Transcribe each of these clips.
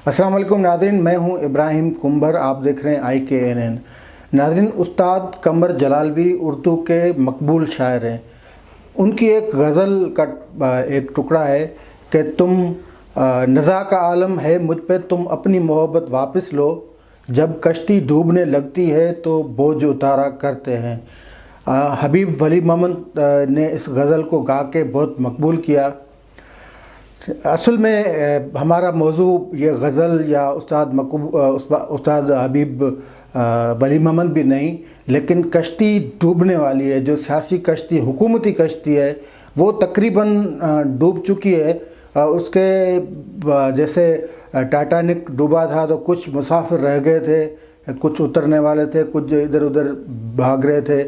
السلام علیکم ناظرین، میں ہوں ابراہیم کمبر، آپ دیکھ رہے ہیں IKNN۔ ناظرین، استاد قمر جلالوی اردو کے مقبول شاعر ہیں۔ ان کی ایک غزل کا ایک ٹکڑا ہے کہ تم نزاع کا عالم ہے مجھ پہ، تم اپنی محبت واپس لو، جب کشتی ڈوبنے لگتی ہے تو بوجھ اتارا کرتے ہیں۔ حبیب ولی محمد نے اس غزل کو گا کے بہت مقبول کیا۔ اصل میں ہمارا موضوع یہ غزل یا استاد حبیب ولی محمد بھی نہیں، لیکن کشتی ڈوبنے والی ہے، جو سیاسی کشتی، حکومتی کشتی ہے، وہ تقریباً ڈوب چکی ہے۔ اس کے جیسے ٹائٹینک ڈوبا تھا تو کچھ مسافر رہ گئے تھے، کچھ اترنے والے تھے، کچھ ادھر ادھر بھاگ رہے تھے۔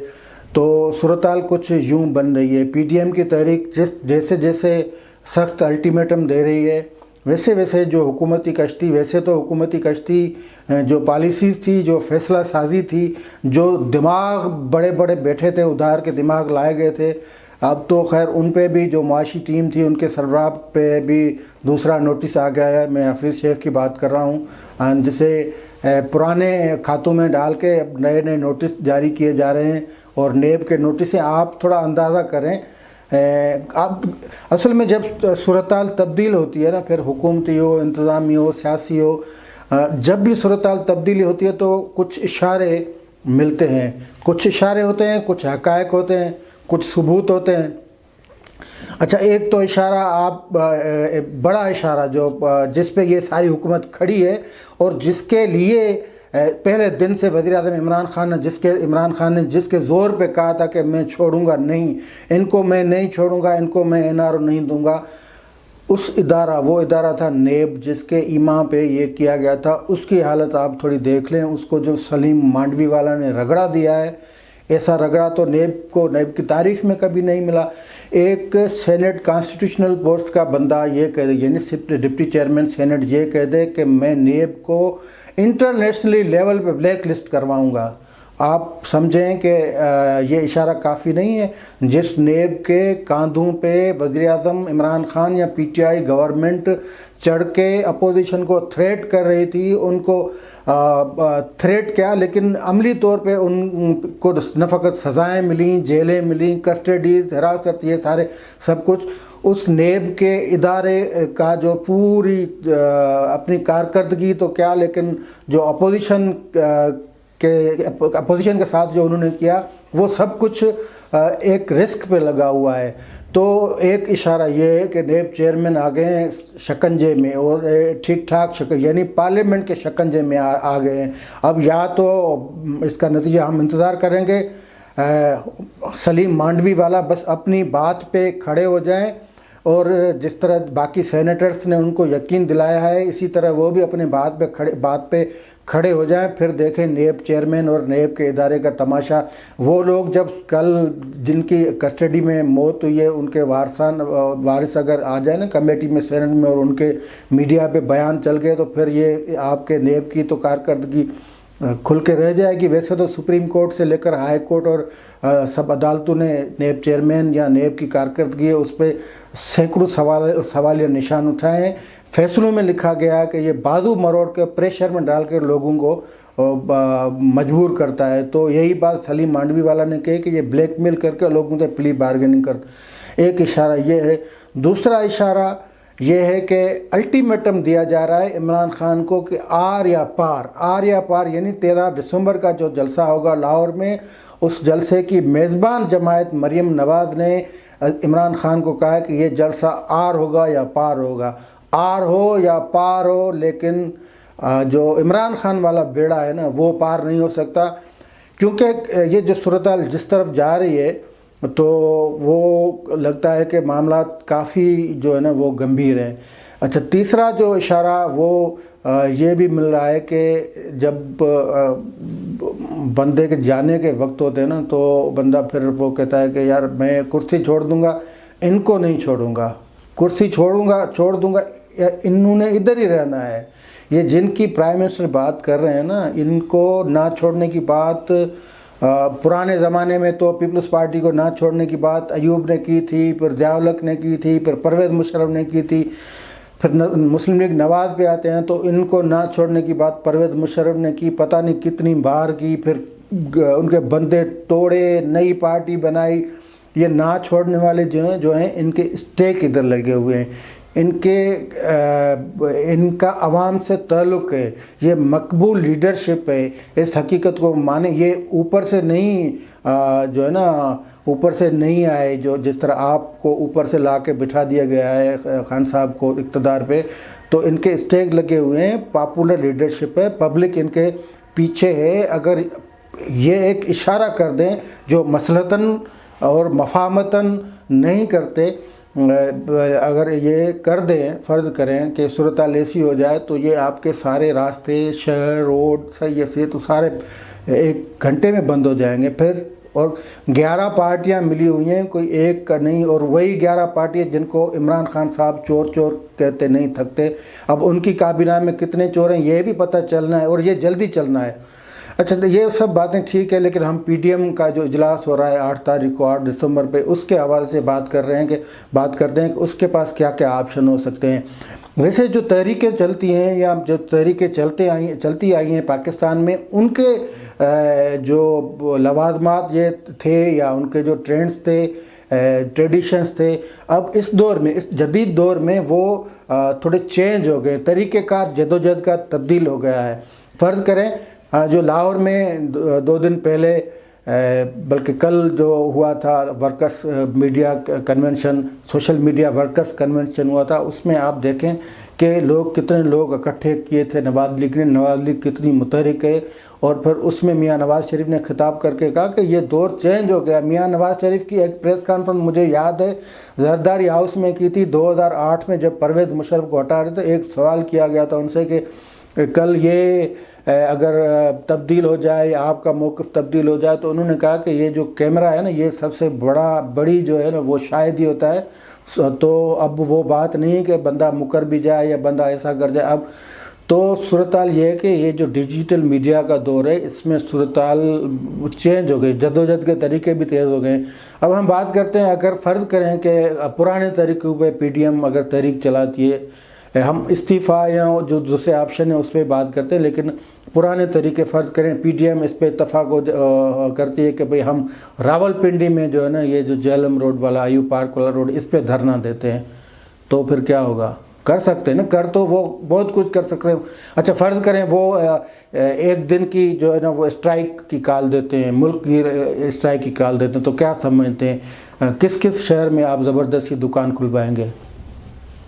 تو صورتحال کچھ یوں بن رہی ہے۔ PTM کی تحریک جیسے جیسے سخت الٹیمیٹم دے رہی ہے، ویسے ویسے جو حکومتی کشتی، ویسے تو حکومتی کشتی جو پالیسیز تھی، جو فیصلہ سازی تھی، جو دماغ بڑے بڑے بیٹھے تھے، ادھار کے دماغ لائے گئے تھے، اب تو خیر ان پہ بھی جو معاشی ٹیم تھی، ان کے سربراہ پہ بھی دوسرا نوٹس آ گیا ہے۔ میں حفیظ شیخ کی بات کر رہا ہوں، جسے پرانے کھاتوں میں ڈال کے اب نئے نئے نوٹس جاری کیے جا رہے ہیں، اور نیب کے نوٹس ہیں۔ آپ تھوڑا اندازہ کریں، اب اصل میں جب صورتحال تبدیل ہوتی ہے نا، پھر حکومتی ہو، انتظامی ہو، سیاسی ہو، جب بھی صورتحال تبدیلی ہوتی ہے تو کچھ اشارے ملتے ہیں، کچھ اشارے ہوتے ہیں، کچھ حقائق ہوتے ہیں، کچھ ثبوت ہوتے ہیں۔ اچھا، ایک تو اشارہ، آپ بڑا اشارہ جو جس پہ یہ ساری حکومت کھڑی ہے، اور جس کے لیے پہلے دن سے وزیر اعظم عمران خان نے جس کے زور پہ کہا تھا کہ میں چھوڑوں گا نہیں، ان کو میں نہیں چھوڑوں گا، ان کو میں NRO نہیں دوں گا، وہ ادارہ تھا نیب، جس کے ایما پہ یہ کیا گیا تھا۔ اس کی حالت آپ تھوڑی دیکھ لیں، اس کو جو سلیم مانڈوی والا نے رگڑا دیا ہے، ایسا رگڑا تو نیب کی تاریخ میں کبھی نہیں ملا۔ ایک سینٹ کانسٹیٹیوشنل پوسٹ کا بندہ یہ کہہ دے، یعنی ڈپٹی چیئرمین سینٹ یہ کہہ دے کہ میں نیب کو انٹرنیشنلی لیول پہ بلیک لسٹ کرواؤں گا، آپ سمجھیں کہ یہ اشارہ کافی نہیں ہے۔ جس نیب کے کاندھوں پہ وزیر اعظم عمران خان یا PTI گورنمنٹ چڑھ کے اپوزیشن کو تھریٹ کر رہی تھی، ان کو تھریٹ کیا، لیکن عملی طور پہ ان کو نہ فقط سزائیں ملیں، جیلیں ملیں، کسٹڈیز، حراست، یہ سارے سب کچھ اس نیب کے ادارے کا جو پوری اپنی کارکردگی تو کیا، لیکن جو اپوزیشن کے ساتھ جو انہوں نے کیا، وہ سب کچھ ایک رسک پہ لگا ہوا ہے۔ تو ایک اشارہ یہ ہے کہ نیب چیئرمین آ گئے ہیں شکنجے میں، اور ٹھیک ٹھاک یعنی پارلیمنٹ کے شکنجے میں آ گئے ہیں۔ اب یا تو اس کا نتیجہ ہم انتظار کریں گے، سلیم مانڈوی والا بس اپنی بات پہ کھڑے ہو جائیں، اور جس طرح باقی سینیٹرز نے ان کو یقین دلایا ہے، اسی طرح وہ بھی اپنے بات پہ کھڑے ہو جائیں۔ پھر دیکھیں نیب چیئرمین اور نیب کے ادارے کا تماشا۔ وہ لوگ جب کل جن کی کسٹڈی میں موت ہوئی ہے، ان کے وارث اگر آ جائیں نا کمیٹی میں، سینٹ میں، اور ان کے میڈیا پہ بیان چل گئے، تو پھر یہ آپ کے نیب کی تو کارکردگی کھل کے رہ جائے گی۔ ویسے تو سپریم کورٹ سے لے کر ہائی کورٹ اور سب عدالتوں نے نیب چیئرمین یا نیب کی کارکردگی ہے اس پہ سینکڑوں سوالیہ نشان اٹھائے ہیں۔ فیصلوں میں لکھا گیا کہ یہ بازو مروڑ کے پریشر میں ڈال کر لوگوں کو مجبور کرتا ہے۔ تو یہی بات سلیم مانڈوی والا نے کہی کہ یہ بلیک میل کر کے لوگوں سے پلی بارگیننگ کرتا۔ ایک اشارہ یہ ہے۔ دوسرا اشارہ یہ ہے کہ الٹیمیٹم دیا جا رہا ہے عمران خان کو کہ آر یا پار، یعنی 13 دسمبر کا جو جلسہ ہوگا لاہور میں، اس جلسے کی میزبان جماعت مریم نواز نے عمران خان کو کہا ہے کہ یہ جلسہ آر ہوگا یا پار ہوگا، آر ہو یا پار ہو، لیکن جو عمران خان والا بیڑا ہے نا، وہ پار نہیں ہو سکتا، کیونکہ یہ جو صورتحال جس طرف جا رہی ہے، تو وہ لگتا ہے کہ معاملات کافی جو ہے نا وہ گمبھیر ہیں۔ اچھا، تیسرا جو اشارہ وہ یہ بھی مل رہا ہے کہ جب بندے کے جانے کے وقت ہوتے ہیں نا، تو بندہ پھر وہ کہتا ہے کہ یار میں کرسی چھوڑ دوں گا، ان کو نہیں چھوڑوں گا، کرسی چھوڑ دوں گا، انہوں نے ادھر ہی رہنا ہے۔ یہ جن کی پرائم منسٹر بات کر رہے ہیں نا، ان کو نہ چھوڑنے کی بات پرانے زمانے میں تو پیپلز پارٹی کو نہ چھوڑنے کی بات ایوب نے کی تھی، پھر ضیاء الحق نے کی تھی، پھر پرویز مشرف نے کی تھی، پھر مسلم لیگ نواز پہ آتے ہیں تو ان کو نہ چھوڑنے کی بات پرویز مشرف نے کی، پتہ نہیں کتنی بار کی، پھر ان کے بندے توڑے، نئی پارٹی بنائی۔ یہ نہ چھوڑنے والے جو ہیں ان کے اسٹیک ادھر لگے ہوئے ہیں، ان کا عوام سے تعلق ہے، یہ مقبول لیڈرشپ ہے، اس حقیقت کو مانے، یہ اوپر سے نہیں جو ہے نا اوپر سے نہیں آئے، جو جس طرح آپ کو اوپر سے لا کے بٹھا دیا گیا ہے خان صاحب کو اقتدار پہ، تو ان کے اسٹیک لگے ہوئے ہیں، پاپولر لیڈرشپ ہے، پبلک ان کے پیچھے ہے۔ اگر یہ ایک اشارہ کر دیں جو مصلحتاً اور مفاہمتاً نہیں کرتے، اگر یہ کر دیں، فرض کریں کہ صورتحال ایسی ہو جائے تو یہ آپ کے سارے راستے، شہر، روڈ، صحیح سے تو سارے ایک گھنٹے میں بند ہو جائیں گے پھر۔ اور 11 پارٹیاں ملی ہوئی ہیں، کوئی ایک کا نہیں، اور وہی 11 پارٹیاں جن کو عمران خان صاحب چور چور کہتے نہیں تھکتے، اب ان کی کابینہ میں کتنے چور ہیں یہ بھی پتہ چلنا ہے، اور یہ جلدی چلنا ہے۔ اچھا یہ سب باتیں ٹھیک ہے، لیکن ہم پی ڈی ایم کا جو اجلاس ہو رہا ہے 8 تاریخ کو، 8 دسمبر پہ، اس کے حوالے سے بات کر رہے ہیں کہ بات کرتے ہیں کہ اس کے پاس کیا کیا آپشن ہو سکتے ہیں۔ ویسے جو تحریکیں چلتی ہیں یا جو تحریکیں چلتی آئی ہیں پاکستان میں، ان کے جو لوازمات یہ تھے یا ان کے جو ٹرینڈز تھے، ٹریڈیشنز تھے، اب اس دور میں، اس جدید دور میں وہ تھوڑے چینج ہو گئے، طریقہ کار جدوجہد کا تبدیل ہو گیا ہے۔ فرض کریں جو لاہور میں 2 دن پہلے، بلکہ کل جو ہوا تھا workers media convention, social media workers convention ہوا تھا، اس میں آپ دیکھیں کہ کتنے لوگ اکٹھے کیے تھے نواز لیگ نے، نواز لیگ کتنی متحرک ہے، اور پھر اس میں میاں نواز شریف نے خطاب کر کے کہا کہ یہ دور چینج ہو گیا۔ میاں نواز شریف کی ایک پریس کانفرنس مجھے یاد ہے زرداری ہاؤس میں کی تھی 2008 میں، جب پرویز مشرف کو ہٹا رہے تھے، ایک سوال کیا گیا تھا ان سے کہ کل یہ اگر تبدیل ہو جائے، آپ کا موقف تبدیل ہو جائے، تو انہوں نے کہا کہ یہ جو کیمرہ ہے نا، یہ سب سے بڑی جو ہے نا وہ شاہد ہی ہوتا ہے، تو اب وہ بات نہیں کہ بندہ مکر بھی جائے یا بندہ ایسا کر جائے۔ اب تو صورتحال یہ ہے کہ یہ جو ڈیجیٹل میڈیا کا دور ہے، اس میں صورتحال چینج ہو گئی، جدوجہد کے طریقے بھی تیز ہو گئے۔ اب ہم بات کرتے ہیں، اگر فرض کریں کہ پرانے طریقے پہ پی ڈی ایم اگر تحریک چلاتی ہے، ہم استعفیٰ یا جو دوسرے آپشن ہیں اس پہ بات کرتے ہیں، لیکن پرانے طریقے فرض کریں پی ڈی ایم اس پہ اتفاق کرتی ہے کہ بھئی ہم راول پنڈی میں جو ہے نا یہ جو جہلم روڈ والا، ایو پارک والا روڈ، اس پہ دھرنا دیتے ہیں، تو پھر کیا ہوگا؟ کر سکتے ہیں نا، کر تو وہ بہت کچھ کر سکتے ہیں۔ اچھا فرض کریں وہ 1 دن کی جو ہے نا وہ اسٹرائک کی کال دیتے ہیں، ملک کی اسٹرائک کی کال دیتے ہیں، تو کیا سمجھتے ہیں کس شہر میں آپ زبردستی دکان کھلوائیں گے؟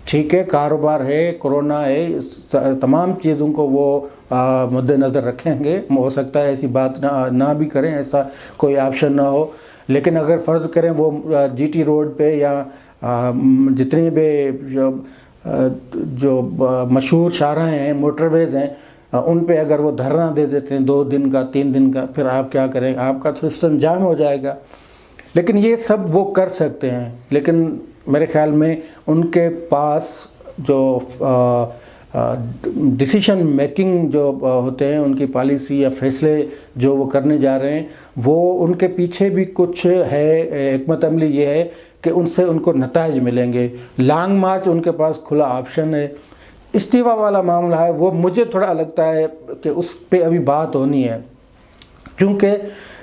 ٹھیک ہے، کاروبار ہے، کرونا ہے، تمام چیزوں کو وہ مد نظر رکھیں گے، ہو سکتا ہے ایسی بات نہ بھی کریں، ایسا کوئی آپشن نہ ہو، لیکن اگر فرض کریں وہ جی ٹی روڈ پہ یا جتنی بھی جو مشہور شاہراہیں ہیں، موٹر ویز ہیں، ان پہ اگر وہ دھرنا دے دیتے ہیں 2 دن کا، 3 دن کا، پھر آپ کیا کریں؟ آپ کا سسٹم جام ہو جائے گا۔ لیکن یہ سب وہ کر سکتے ہیں، لیکن میرے خیال میں ان کے پاس جو ڈیسیشن میکنگ جو ہوتے ہیں، ان کی پالیسی یا فیصلے جو وہ کرنے جا رہے ہیں، وہ ان کے پیچھے بھی کچھ ہے، حکمت عملی یہ ہے کہ ان سے ان کو نتائج ملیں گے۔ لانگ مارچ ان کے پاس کھلا آپشن ہے۔ استعفیٰ والا معاملہ ہے، وہ مجھے تھوڑا لگتا ہے کہ اس پہ ابھی بات ہونی ہے، کیونکہ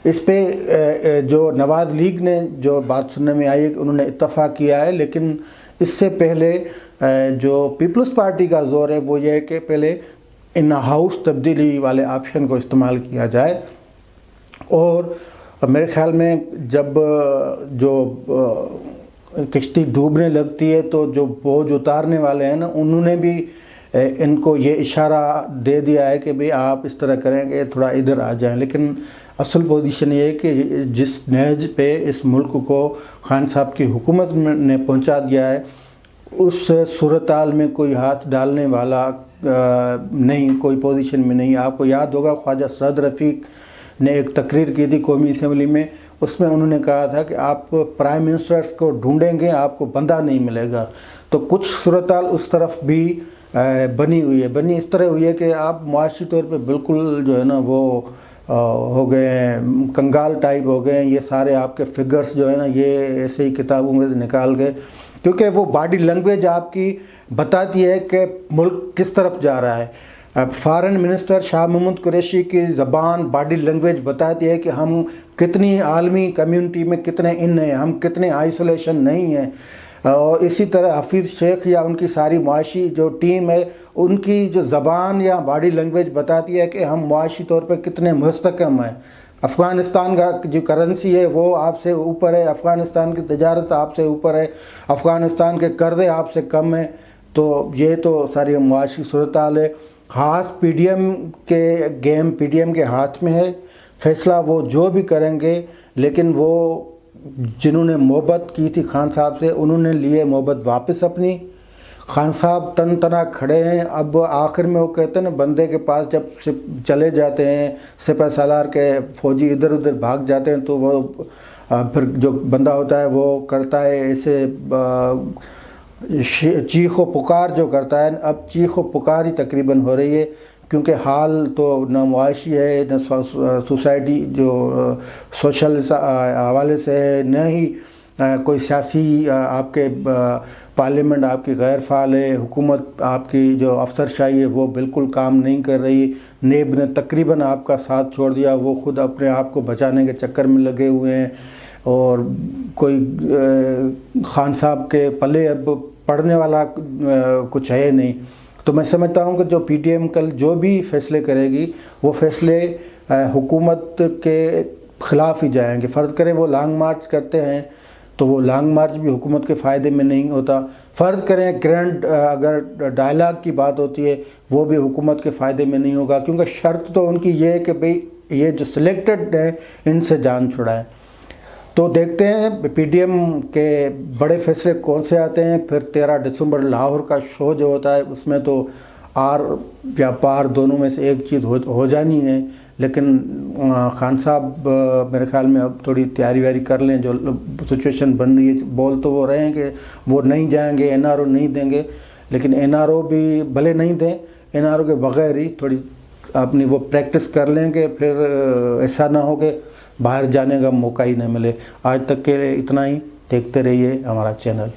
اس پہ جو نواز لیگ نے جو بات سننے میں آئی ہے کہ انہوں نے اتفاق کیا ہے، لیکن اس سے پہلے جو پیپلز پارٹی کا زور ہے وہ یہ ہے کہ پہلے ان ہاؤس تبدیلی والے آپشن کو استعمال کیا جائے، اور میرے خیال میں جب جو کشتی ڈوبنے لگتی ہے تو جو بوجھ اتارنے والے ہیں نا، انہوں نے بھی ان کو یہ اشارہ دے دیا ہے کہ بھئی آپ اس طرح کریں گے، تھوڑا ادھر آ جائیں۔ لیکن اصل پوزیشن یہ ہے کہ جس نہج پہ اس ملک کو خان صاحب کی حکومت نے پہنچا دیا ہے، اس صورتحال میں کوئی ہاتھ ڈالنے والا نہیں، کوئی پوزیشن میں نہیں۔ آپ کو یاد ہوگا خواجہ سعد رفیق نے ایک تقریر کی تھی قومی اسمبلی میں، اس میں انہوں نے کہا تھا کہ آپ پرائم منسٹر کو ڈھونڈیں گے، آپ کو بندہ نہیں ملے گا۔ تو کچھ صورتحال اس طرف بھی بنی ہوئی ہے، بنی اس طرح ہوئی ہے کہ آپ معاشی طور پہ بالکل جو ہے نا وہ ہو گئے ہیں، کنگال ٹائپ ہو گئے ہیں۔ یہ سارے آپ کے فگرز جو ہے نا یہ ایسے ہی کتابوں میں نکال کے کیونکہ وہ باڈی لینگویج آپ کی بتاتی ہے کہ ملک کس طرف جا رہا ہے. فارن منسٹر شاہ محمود قریشی کی زبان باڈی لینگویج بتاتی ہے کہ ہم کتنی عالمی کمیونٹی میں کتنے ان ہیں, ہم کتنے آئسولیشن نہیں ہیں. اور اسی طرح حفیظ شیخ یا ان کی ساری معاشی جو ٹیم ہے, ان کی جو زبان یا باڈی لینگویج بتاتی ہے کہ ہم معاشی طور پہ کتنے مستحکم ہیں. افغانستان کا جو کرنسی ہے وہ آپ سے اوپر ہے, افغانستان کی تجارت آپ سے اوپر ہے, افغانستان کے قرضے آپ سے کم ہیں. تو یہ تو ساری معاشی صورتحال ہے. خاص پی ڈی ایم کے گیم پی ڈی ایم کے ہاتھ میں ہے, فیصلہ وہ جو بھی کریں گے. لیکن وہ جنہوں نے محبت کی تھی خان صاحب سے, انہوں نے لیے محبت واپس اپنی. خان صاحب تن تنا کھڑے ہیں. اب آخر میں وہ کہتے ہیں نا, بندے کے پاس جب چلے جاتے ہیں سپہ سالار کے فوجی ادھر ادھر بھاگ جاتے ہیں تو وہ پھر جو بندہ ہوتا ہے وہ کرتا ہے ایسے چیخ و پکار جو کرتا ہے. اب چیخ و پکار ہی تقریباً ہو رہی ہے, کیونکہ حال تو نہ معاشی ہے, نہ سوسائٹی جو سوشل حوالے سے ہے, نہ ہی کوئی سیاسی آپ کے پارلیمنٹ آپ کی غیر فعال ہے, حکومت آپ کی جو افسرشاہی ہے وہ بالکل کام نہیں کر رہی. نیب نے تقریباً آپ کا ساتھ چھوڑ دیا, وہ خود اپنے آپ کو بچانے کے چکر میں لگے ہوئے ہیں. اور کوئی خان صاحب کے پلے اب پڑھنے والا کچھ ہے نہیں. تو میں سمجھتا ہوں کہ جو پی ٹی ایم کل جو بھی فیصلے کرے گی وہ فیصلے حکومت کے خلاف ہی جائیں گے. فرض کریں وہ لانگ مارچ کرتے ہیں تو وہ لانگ مارچ بھی حکومت کے فائدے میں نہیں ہوتا. فرض کریں گرینڈ اگر ڈائلاگ کی بات ہوتی ہے وہ بھی حکومت کے فائدے میں نہیں ہوگا, کیونکہ شرط تو ان کی یہ ہے کہ بھئی یہ جو سلیکٹڈ ہیں ان سے جان چھڑائیں. تو دیکھتے ہیں پی ٹی ایم کے بڑے فیصلے کون سے آتے ہیں. پھر 13 دسمبر لاہور کا شو جو ہوتا ہے اس میں تو آر یا پار دونوں میں سے ایک چیز ہو جانی ہے. لیکن خان صاحب میرے خیال میں اب تھوڑی تیاری ویاری کر لیں. جو سچویشن بن رہی ہے, بول تو وہ رہے ہیں کہ وہ نہیں جائیں گے, این آر او نہیں دیں گے, لیکن این آر او بھی بھلے نہیں دیں, این آر او کے بغیر ہی تھوڑی اپنی وہ پریکٹس کر لیں کہ پھر ایسا نہ ہو کہ باہر جانے کا موقع ہی نہ ملے. آج تک کے اتنا ہی. دیکھتے رہیے ہمارا چینل.